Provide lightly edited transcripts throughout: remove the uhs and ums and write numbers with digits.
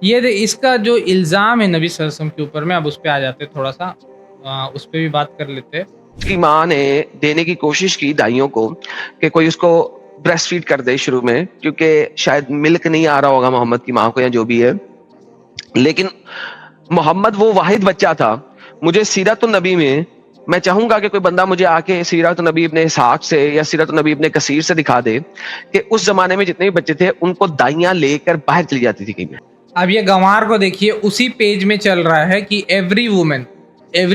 इसका जो इल्ज़ाम है नबी सल्लल्लाहु अलैहि वसल्लम के ऊपर में, अब उस पे आ जाते हैं थोड़ा सा, उस पे भी बात कर लेते हैं। उसकी माँ ने देने की कोशिश की दाइयों को कि कोई उसको ब्रेस्ट फीड कर दे शुरू में, क्योंकि शायद मिल्क नहीं आ रहा होगा मोहम्मद की माँ को या जो भी है। लेकिन मोहम्मद वो वाहिद बच्चा था। मुझे सीरत नबी में, मैं चाहूंगा कि कोई बंदा मुझे आके सीरत नबी इब्ने इसहाक से या सीरत नबी इब्ने कसीर से दिखा दे कि उस जमाने में जितने भी बच्चे थे उनको दाइयां लेकर बाहर चली जाती थी कहीं में। अब ये गंवार को देखिए, उसी पेज में चल रहा है कि एवरी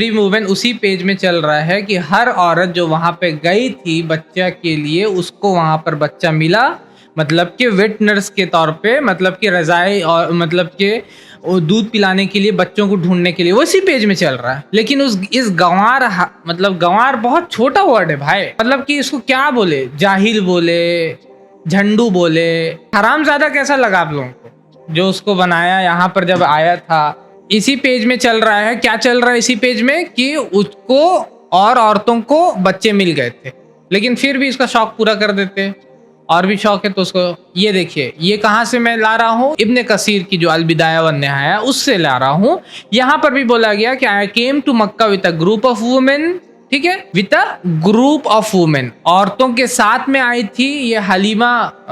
वुमेन उसी पेज में चल रहा है कि हर औरत जो वहां पे गई थी बच्चा के लिए, उसको वहां पर बच्चा मिला, मतलब कि वेट नर्स के तौर पे, मतलब कि रजाई और मतलब कि दूध पिलाने के लिए, बच्चों को ढूंढने के लिए, वो इसी पेज में चल रहा है। लेकिन इस गंवार, मतलब गंवार बहुत छोटा वर्ड है भाई, मतलब कि इसको क्या बोले, जाहिल बोले, झंडू बोले, हरामजादा कैसा लगा आप लोगों को जो उसको बनाया यहाँ पर जब आया था। इसी पेज में चल रहा है, क्या चल रहा है इसी पेज में, कि उसको और औरतों को बच्चे मिल गए थे, लेकिन फिर भी इसका शौक पूरा कर देते। और भी शौक है तो उसको, ये देखिए, ये कहाँ से मैं ला रहा हूँ, इब्ने कसीर की जो अलबिदाया वन निहाया उससे ला रहा हूँ। यहाँ पर भी बोला गया कि I came to Mecca with a group of women, ठीक है, with a group of women, औरतों के साथ में आई थी। ये हलीमा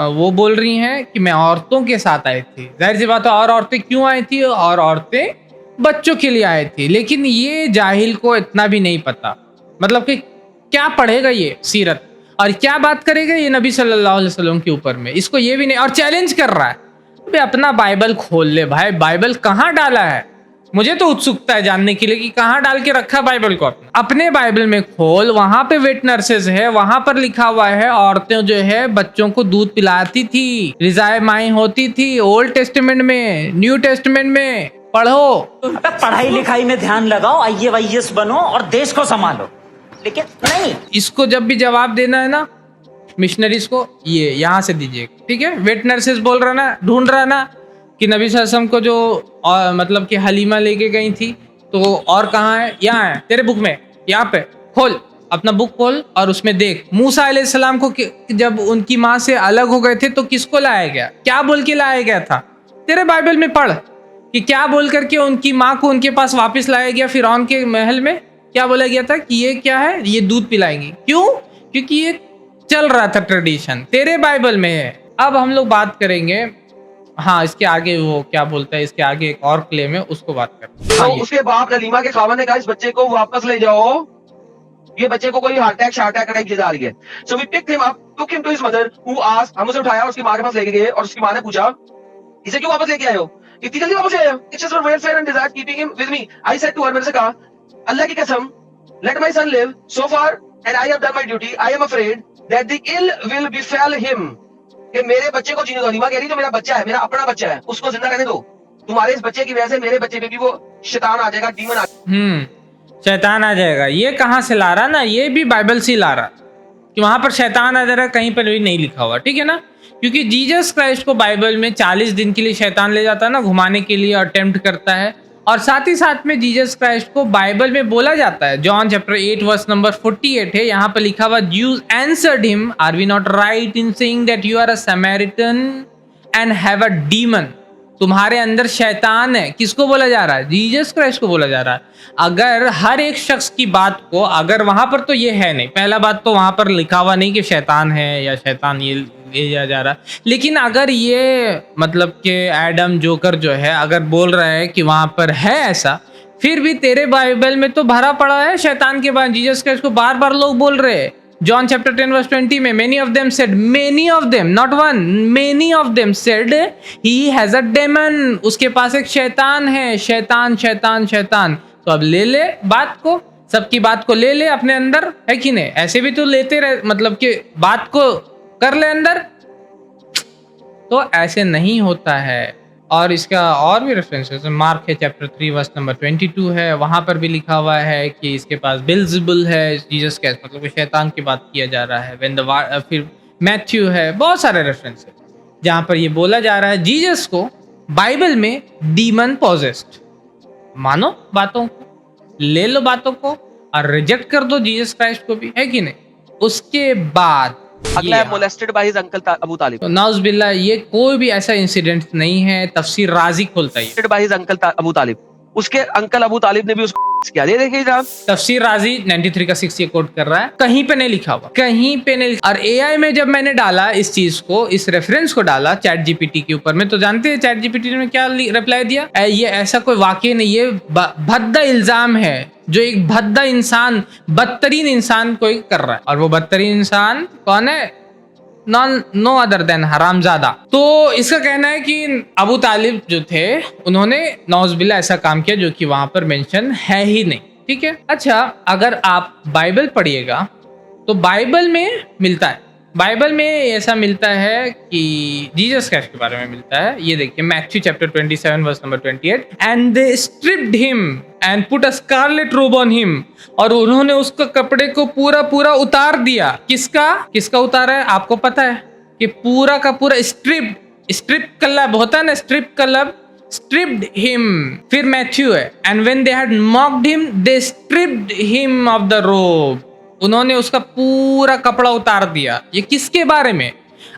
वो बोल रही हैं कि मैं औरतों के साथ आई थी। जाहिर सी बात है, और औरतें क्यों आई थी, और औरतें बच्चों के लिए आई थी। लेकिन ये जाहिल को इतना भी नहीं पता, मतलब कि क्या पढ़ेगा ये सीरत और क्या बात करेगा ये नबी सल्लल्लाहु अलैहि वसल्लम के ऊपर में, इसको ये भी नहीं, और चैलेंज कर रहा है। अबे अपना बाइबल खोल ले भाई, बाइबल कहाँ डाला है, मुझे तो उत्सुकता है जानने के लिए कि कहाँ डाल के रखा बाइबल को। अपने बाइबल में खोल, वहां पे वेट नर्सेज है, वहां पर लिखा हुआ है औरतें जो है बच्चों को दूध पिलाती थी, रिजाए माई होती थी, ओल्ड टेस्टमेंट में, न्यू टेस्टमेंट में पढ़ो। पढ़ाई लिखाई में ध्यान लगाओ, IAS बनो और देश को संभालो, लेकिन नहीं। इसको जब भी जवाब देना है ना मिशनरीज को, ये यहाँ से दीजिए, ठीक है। वेट नर्सेज बोल रहा ना, ढूंढ रहा ना कि नबी सल्लल्लाहु अलैहि वसल्लम को जो मतलब कि हलीमा लेके गई थी, तो और कहाँ है, यहाँ है तेरे बुक में, यहाँ पे खोल, अपना बुक खोल और उसमें देख, मूसा अलैहिस्सलाम को जब उनकी माँ से अलग हो गए थे तो किसको लाया गया, क्या बोल के लाया गया था, तेरे बाइबल में पढ़ कि क्या बोल करके उनकी माँ को उनके पास वापस लाया गया फिरौन के महल में। क्या बोला गया था कि ये क्या है, ये दूध पिलाएंगी, क्यों, क्योंकि ये चल रहा था ट्रेडिशन, तेरे बाइबल में है। अब हम लोग बात करेंगे, हाँ इसके आगे वो क्या बोलता है, इसके आगे एक और क्लेम है, उसको बात करते हैं। तो हाँ, उसके बाप हलीमा के खावन ने कहा इस बच्चे को वापस ले जाओ, ये बच्चे को कोई हार्ट अटैक टाइप चीज आ रही है। So we picked him up, took him to his mother who asked, हम उसे उठाया और उसकी मां के पास लेके गए और उसकी मां ने पूछा इसे क्यों वापस लेके आए हो, इतनी जल्दी वापस ले आए हो, it's just for welfare and desire keeping him with me. I said to her, मैंने से कहा अल्लाह की कसम, let my son live so far and I have done my duty, I am afraid that the ill will befall him, कि मेरे बच्चे को जीने दो। हलीमा कह रही जो मेरा बच्चा है, मेरा अपना बच्चा है, उसको जिंदा रहने दो, तुम्हारे इस बच्चे की वजह से मेरे बच्चे पे भी वो शैतान आ जाएगा, डीमन आ शैतान आ जाएगा। ये कहाँ से ला रहा ना, ये भी बाइबल से ला रहा कि वहां पर शैतान आ जाएगा, कहीं पर भी नहीं लिखा हुआ, ठीक है ना, क्योंकि जीसस क्राइस्ट को बाइबल में 40 दिन के लिए शैतान ले जाता है ना घुमाने के लिए, अटेम्प्ट करता है। और साथ ही साथ में जीसस क्राइस्ट को बाइबल में बोला जाता है, जॉन चैप्टर 8 वर्स नंबर 48 है, यहाँ पर लिखा हुआ, Jews answered him, are we not right in saying that you are a Samaritan and have a demon, तुम्हारे अंदर शैतान है। किसको बोला जा रहा है, जीसस क्राइस्ट को बोला जा रहा है। अगर हर एक शख्स की बात को, अगर वहां पर तो ये है नहीं, पहला बात तो वहां पर लिखा हुआ नहीं कि शैतान है या शैतान ये ले जा रहा, लेकिन अगर ये मतलब कि एडम जोकर जो है अगर बोल रहा है कि वहां पर है ऐसा, फिर भी तेरे बाइबल में तो भरा पड़ा है शैतान के बाद। जीसस क्राइस्ट को बार बार लोग बोल रहे हैं, जॉन चैप्टर 10 वर्स 20 में, many of them said, many of them, not one, many of them said he has a demon, उसके पास एक शैतान है, शैतान शैतान शैतान। तो अब ले ले बात को, सबकी बात को ले ले अपने अंदर, है कि नहीं, ऐसे भी तो लेते रहे, मतलब कि बात को कर ले अंदर, तो ऐसे नहीं होता है। और इसका और भी रेफरेंसेस, मार्क है चैप्टर 3 वर्स नंबर 22 है, वहां पर भी लिखा हुआ है कि इसके पास बेल्ज़ेबुल है, जीसस का मतलब शैतान की बात किया जा रहा है। व्हेन द फिर मैथ्यू है, बहुत सारे रेफरेंस है जहां पर ये बोला जा रहा है जीसस को बाइबल में डीमन पॉजेस्ड। मानो बातों को, ले लो बातों को और रिजेक्ट कर दो जीसस क्राइस्ट को भी, है कि नहीं। उसके बाद अगला है molested by his uncle Abu Talib. तो नाउज़ुबिल्लाह ये कोई भी ऐसा इंसिडेंट नहीं है, तफसीर राजी खोलता है। बाय हिज अंकल अबू तालिब, उसके अंकल अबू तालिब ने भी उसको किया। ये देखिए जनाब, तफसीर राजी 93 का 6 ये कोट कर रहा है, कहीं पे नहीं लिखा हुआ, कहीं पे नहीं। और एआई में जब मैंने डाला इस चीज को, इस रेफरेंस को डाला चैट जीपीटी के ऊपर में, तो जानते हैं चैट जीपीटी ने क्या रिप्लाई दिया? ये ऐसा कोई वाकई नहीं, ये भद्दा इल्जाम है जो एक भद्दा इंसान, बदतरीन इंसान कोई कर रहा है। और वो बदतरीन इंसान कौन है? नो अदर देन हरामजादा। तो इसका कहना है कि अबू तालिब जो थे उन्होंने नौज़बिल्ला ऐसा काम किया जो कि वहां पर मेंशन है ही नहीं। ठीक है, अच्छा अगर आप बाइबल पढ़िएगा तो बाइबल में मिलता है, बाइबल में ऐसा मिलता है कि जीसस क्राइस्ट के बारे में मिलता है। ये देखिए Matthew chapter 27 verse number 28, and they stripped him and put a scarlet robe on him, और उन्होंने उसका कपड़े को पूरा पूरा उतार दिया। किसका उतारा है? आपको पता है कि पूरा का पूरा स्ट्रिप कलब होता है ना, स्ट्रिप कलब, स्ट्रिप्ड हिम। फिर मैथ्यू है, and when they had mocked him they stripped him of the robe, उन्होंने उसका पूरा कपड़ा उतार दिया। ये किसके बारे में?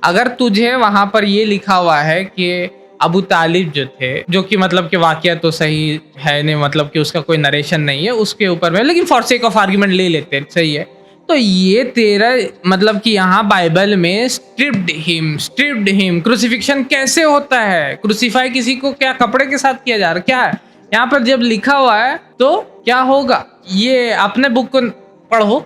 अगर तुझे वहां पर ये लिखा हुआ है कि अबू तालिब जो थे, जो कि मतलब कि वाकया तो सही है नहीं, मतलब कि उसका कोई नरेशन नहीं है उसके ऊपर में, लेकिन फॉर सेक ऑफ आर्ग्यूमेंट ले लेते हैं, सही है। तो ये तेरा मतलब कि यहाँ बाइबल में स्ट्रिप्ड हिम, क्रूसिफिक्शन कैसे होता है? क्रूसीफाई किसी को क्या कपड़े के साथ किया जा रहा है? क्या है यहाँ पर जब लिखा हुआ है तो क्या होगा? ये अपने बुक को पढ़ो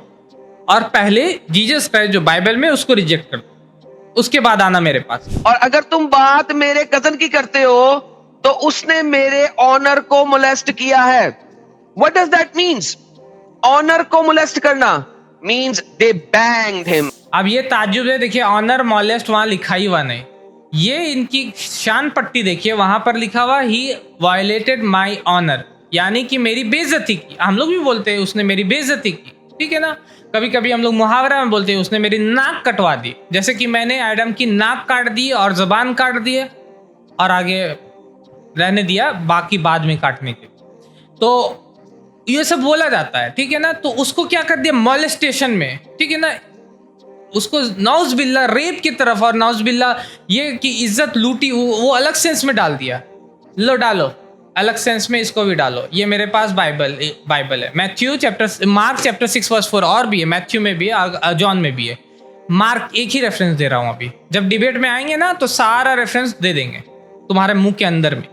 और पहले जीसस क्राइस्ट जो बाइबल में उसको रिजेक्ट कर दो, उसके बाद आना मेरे पास। और अगर तुम बात मेरे कजन की करते हो तो उसने मेरे ऑनर को मोलेस्ट किया है। What does that means? Honour को मोलेस्ट करना मीन्स दे बैंग्ड हिम। अब ये ताज्जुब है, देखिए ऑनर मोलेस्ट वहां लिखा ही हुआ नहीं। ये इनकी शान पट्टी देखिए, वहां पर लिखा हुआ ही वायलेटेड माई ऑनर, यानी कि मेरी बेइज्जती की। हम लोग भी बोलते हैं उसने मेरी बेइज्जती की, ठीक है ना। कभी कभी हम लोग मुहावरा में बोलते हैं उसने मेरी नाक कटवा दी, जैसे कि मैंने एडम की नाक काट दी और जबान काट दी और आगे रहने दिया, बाकी बाद में काटने के। तो ये सब बोला जाता है, ठीक है ना। तो उसको क्या कर दिया मॉलेस्टेशन में, ठीक है ना, उसको नौज़बिल्ला रेप की तरफ, और नौज़बिल्ला ये कि इज्जत लूटी, वो अलग सेंस में डाल दिया। लो डालो अलग सेंस में, इसको भी डालो। ये मेरे पास बाइबल है, मार्क चैप्टर 6 वर्स 4, और भी है, मैथ्यू में भी है, जॉन में भी है। मार्क एक ही रेफरेंस दे रहा हूं अभी, जब डिबेट में आएंगे ना तो सारा रेफरेंस दे देंगे तुम्हारे मुंह के अंदर में।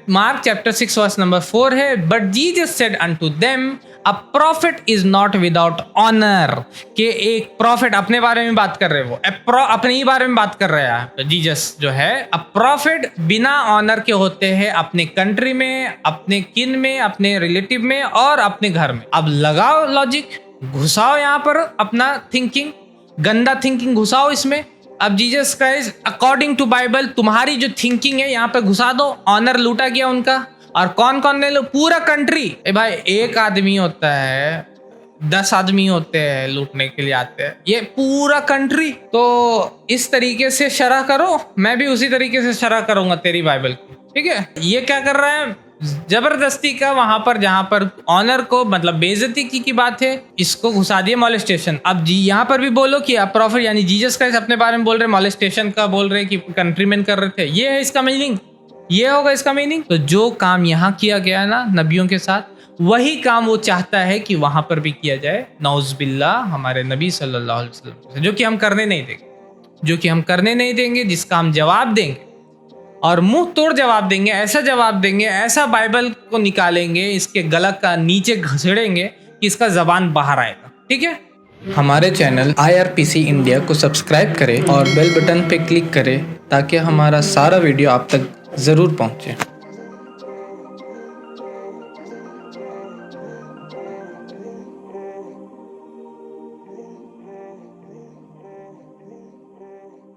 मार्क चैप्टर 6 वर्स नंबर 4 है, but Jesus said unto them a prophet is not without honour, कि एक प्रॉफिट, अपने बारे में बात कर रहे हैं वो, अपने ही बारे में बात कर रहे हैं जीसस जो है। अ प्रॉफिट बिना ऑनर के होते हैं अपने कंट्री में, अपने किन में, अपने रिलेटिव में और अपने घर में। अब लगाओ लॉजिक, घुसाओ यहाँ पर अपना थिंकिंग, गंदा थिंकिंग घुसाओ इसमें। अब Jesus Christ according to Bible तुम्हारी जो थिंकिंग है यहाँ पे घुसा दो। ऑनर लूटा गया उनका, और कौन कौन ने लो? पूरा कंट्री। भाई एक आदमी होता है, 10 आदमी होते हैं लूटने के लिए आते हैं, ये पूरा कंट्री। तो इस तरीके से शरह करो, मैं भी उसी तरीके से शरह करूंगा तेरी बाइबल की, ठीक है। ये क्या कर रहा है? जबरदस्ती का वहां पर जहां पर ऑनर को मतलब बेइज्जती की बात है, इसको घुसा दिए मॉलेस्टेशन। अब जी यहाँ पर भी बोलो कि प्रॉफिट यानी जीसस क्राइस्ट अपने बारे में बोल रहे, मॉलेस्टेशन का बोल रहे कि कंट्रीमैन कर रहे थे, ये है इसका मीनिंग, ये होगा इसका मीनिंग। तो जो काम यहाँ किया गया ना नबियों के साथ, वही काम वो चाहता है कि वहां पर भी किया जाए, नौज़बिल्ला हमारे नबी सल्लल्लाहु अलैहि वसल्लम से, जो कि हम करने नहीं देंगे, जिसका हम जवाब देंगे और मुंह तोड़ जवाब देंगे, ऐसा बाइबल को निकालेंगे, इसके गला का नीचे घसेड़ेंगे कि इसका जबान बाहर आएगा, ठीक है। हमारे चैनल IRPC इंडिया को सब्सक्राइब करें और बेल बटन पे क्लिक करें ताकि हमारा सारा वीडियो आप तक जरूर पहुंचे।